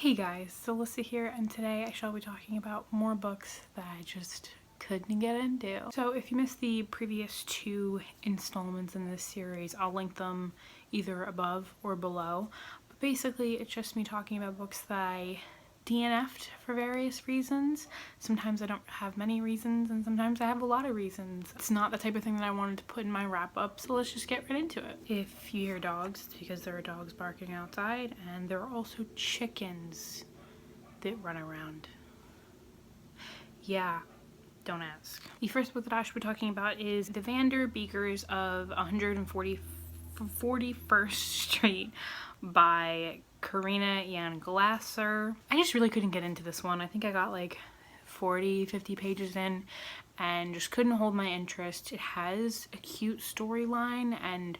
Hey guys, so Alyssa here, and today I shall be talking about more books that I just couldn't get into. So if you missed the previous two installments in this series, I'll link them either above or below. But basically, it's just me talking about books that I DNF'd for various reasons. Sometimes I don't have many reasons, and sometimes I have a lot of reasons. It's not the type of thing that I wanted to put in my wrap-up, so let's just get right into it. If you hear dogs, it's because there are dogs barking outside, and there are also chickens that run around. Yeah, don't ask. The first book that I should be talking about is The Vanders of 141st Street by Karina Yan Glasser. I just really couldn't get into this one. I think I got like 40-50 pages in and just couldn't hold my interest. It has a cute storyline and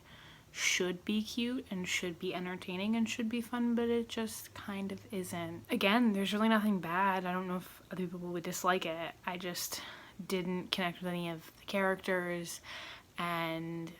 should be cute and should be entertaining and should be fun, but it just kind of isn't. Again, there's really nothing bad. I don't know if other people would dislike it. I just didn't connect with any of the characters, and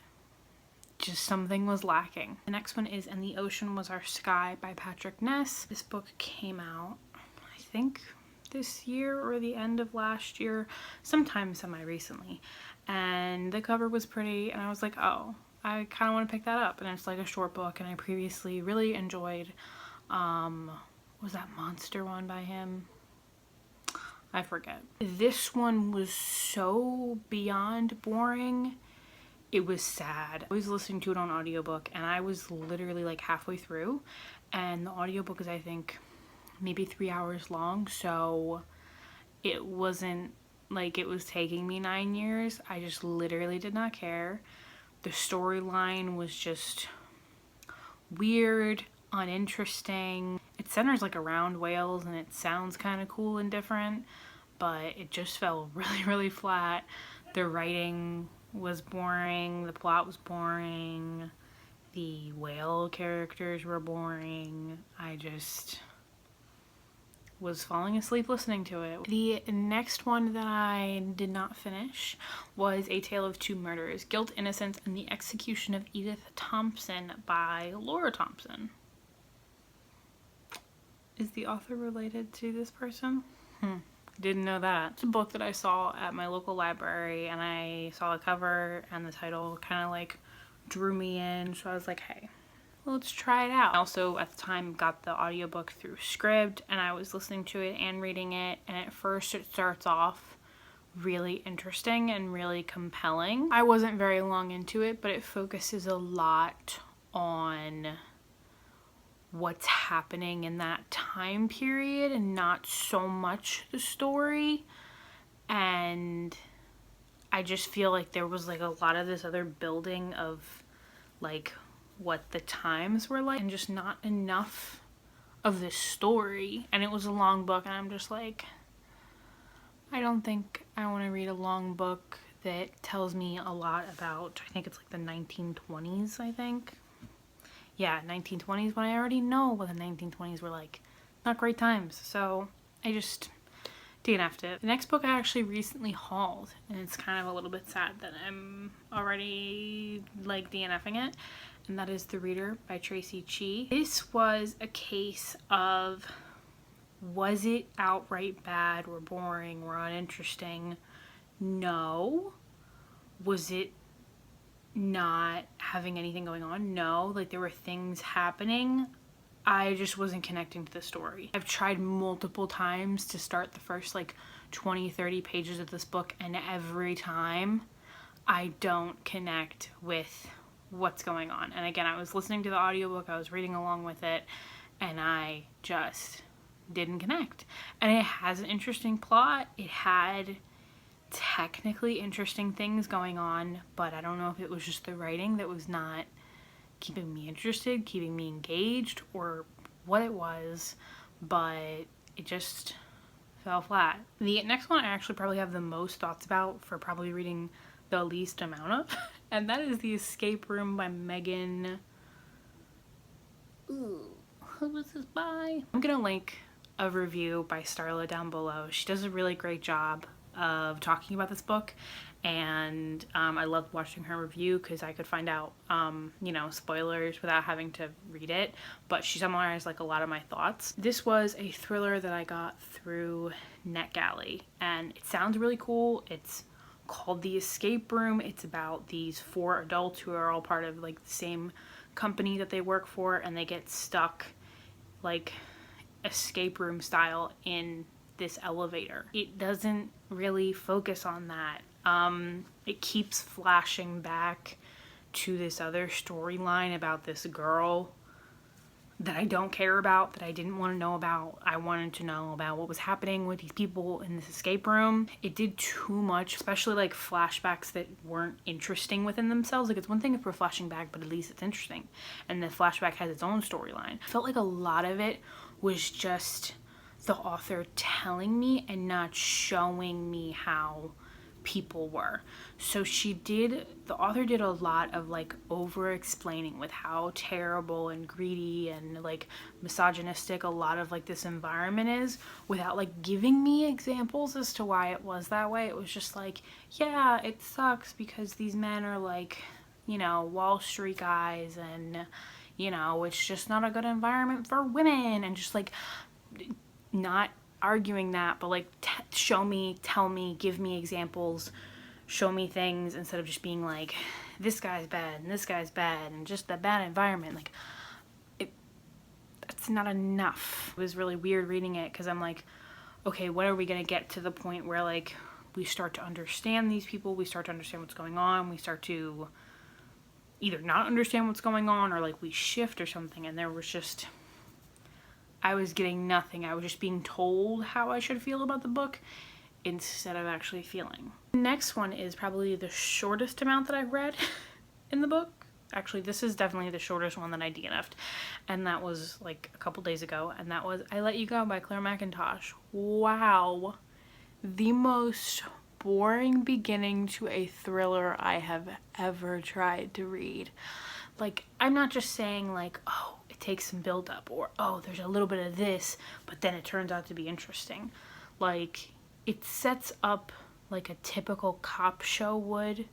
just something was lacking. The next one is And the Ocean Was Our Sky by Patrick Ness. This book came out, I think, this year or the end of last year, sometime semi-recently. And the cover was pretty, and I was like, oh, I kind of want to pick that up. And it's like a short book, and I previously really enjoyed, was that Monster one by him? I forget. This one was so beyond boring. It was sad. I was listening to it on audiobook, and I was literally like halfway through, and the audiobook is, I think, maybe 3 hours long, so it wasn't like it was taking me 9 years. I just literally did not care. The storyline was just weird, uninteresting. It centers like around whales, and it sounds kind of cool and different, but it just fell really flat. The writing was boring, the plot was boring, the whale characters were boring. I just was falling asleep listening to it. The next one that I did not finish was A Tale of Two Murders, Guilt, Innocence, and the Execution of Edith Thompson by Laura Thompson. Is the author related to this person? Didn't know that. It's a book that I saw at my local library, and I saw the cover and the title kind of like drew me in, so I was like, hey, let's try it out. I also at the time got the audiobook through Scribd, and I was listening to it and reading it, and at first it starts off really interesting and really compelling. I wasn't very long into it, but it focuses a lot on what's happening in that time period and not so much the story. And I just feel like there was like a lot of this other building of like what the times were like and just not enough of this story. And it was a long book, and I'm just like, I don't think I want to read a long book that tells me a lot about, I think it's like the 1920s, I think. Yeah, 1920s, but I already know what the 1920s were like. Not great times, so I just DNF'd it. The next book I actually recently hauled, and it's kind of a little bit sad that I'm already like DNFing it, and that is The Reader by Tracy Chee. This was a case of, was it outright bad or boring or uninteresting? No. Was it not having anything going on? No. Like, there were things happening. I just wasn't connecting to the story. I've tried multiple times to start the first like 20-30 pages of this book, and every time I don't connect with what's going on. And again, I was listening to the audiobook, I was reading along with it, and I just didn't connect. And it has an interesting plot. It had technically interesting things going on, but I don't know if it was just the writing that was not keeping me interested, keeping me engaged, or what it was, but it just fell flat. The next one I actually probably have the most thoughts about for probably reading the least amount of, and that is The Escape Room by Megan. Ooh, who was this by? I'm gonna link a review by Starla down below. She does a really great job of talking about this book, and I loved watching her review because I could find out, you know, spoilers without having to read it, but she summarized like a lot of my thoughts. This was a thriller that I got through NetGalley, and it sounds really cool. It's called The Escape Room. It's about these 4 adults who are all part of like the same company that they work for, and they get stuck like escape room style in this elevator. It doesn't really focus on that. It keeps flashing back to this other storyline about this girl that I don't care about, that I didn't want to know about. I wanted to know about what was happening with these people in this escape room. It did too much, especially like flashbacks that weren't interesting within themselves. Like, it's one thing if we're flashing back, but at least it's interesting. And the flashback has its own storyline. I felt like a lot of it was just the author telling me and not showing me how people were. So the author did a lot of like over explaining with how terrible and greedy and like misogynistic a lot of like this environment is, without like giving me examples as to why it was that way. It was just like, yeah, it sucks because these men are like, you know, Wall Street guys, and you know, it's just not a good environment for women, and just like not arguing that, but like show me, tell me, give me examples, show me things, instead of just being like, this guy's bad and this guy's bad and just the bad environment. Like, that's not enough. It was really weird reading it because I'm like, okay, when are we gonna get to the point where like we start to understand these people, we start to understand what's going on, we start to either not understand what's going on, or like we shift or something. And there was just, I was getting nothing. I was just being told how I should feel about the book instead of actually feeling. The next one is probably the shortest amount that I've read in the book. Actually, this is definitely the shortest one that I DNF'd, and that was like a couple days ago, and that was I Let You Go by Claire McIntosh. Wow. The most boring beginning to a thriller I have ever tried to read. Like, I'm not just saying like, oh, it takes some build up, or oh, there's a little bit of this, but then it turns out to be interesting. Like, it sets up like a typical cop show would,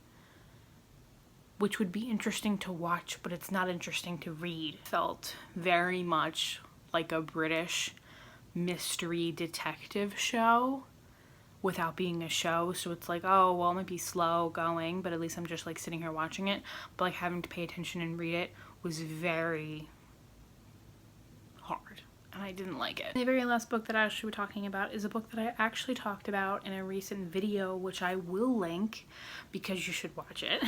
which would be interesting to watch, but it's not interesting to read. It felt very much like a British mystery detective show without being a show. So it's like, oh, well, it might be slow going, but at least I'm just like sitting here watching it. But like having to pay attention and read it was very hard, and I didn't like it. The very last book that I actually was talking about is a book that I actually talked about in a recent video, which I will link because you should watch it.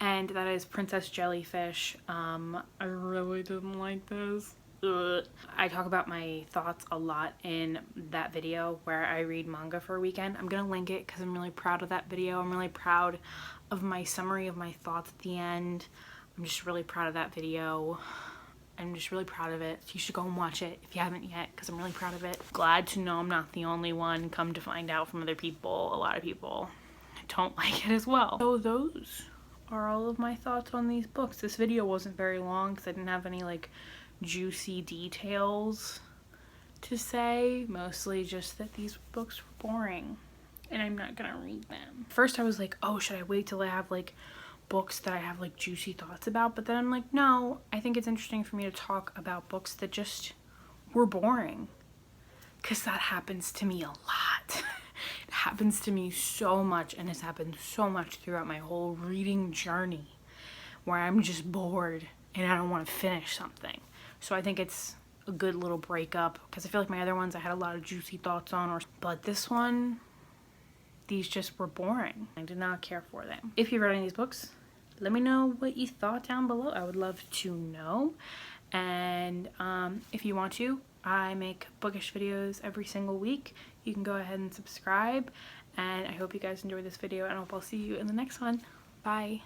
And that is Princess Jellyfish. I really didn't like this. I talk about my thoughts a lot in that video where I read manga for a weekend. I'm gonna link it because I'm really proud of that video. I'm really proud of my summary of my thoughts at the end. I'm just really proud of that video. I'm just really proud of it. You should go and watch it if you haven't yet, because I'm really proud of it. Glad to know I'm not the only one. Come to find out from other people, a lot of people don't like it as well. So those are all of my thoughts on these books. This video wasn't very long because I didn't have any like juicy details to say. Mostly just that these books were boring and I'm not gonna read them. First I was like, oh, should I wait till I have like books that I have like juicy thoughts about? But then I'm like, no, I think it's interesting for me to talk about books that just were boring, because that happens to me a lot. It happens to me so much, and it's happened so much throughout my whole reading journey, where I'm just bored and I don't want to finish something. So I think it's a good little breakup, because I feel like my other ones I had a lot of juicy thoughts on, but this one, these just were boring. I did not care for them. If you've read any of these books, let me know what you thought down below. I would love to know. And if you want to, I make bookish videos every single week. You can go ahead and subscribe. And I hope you guys enjoyed this video, and I hope I'll see you in the next one. Bye.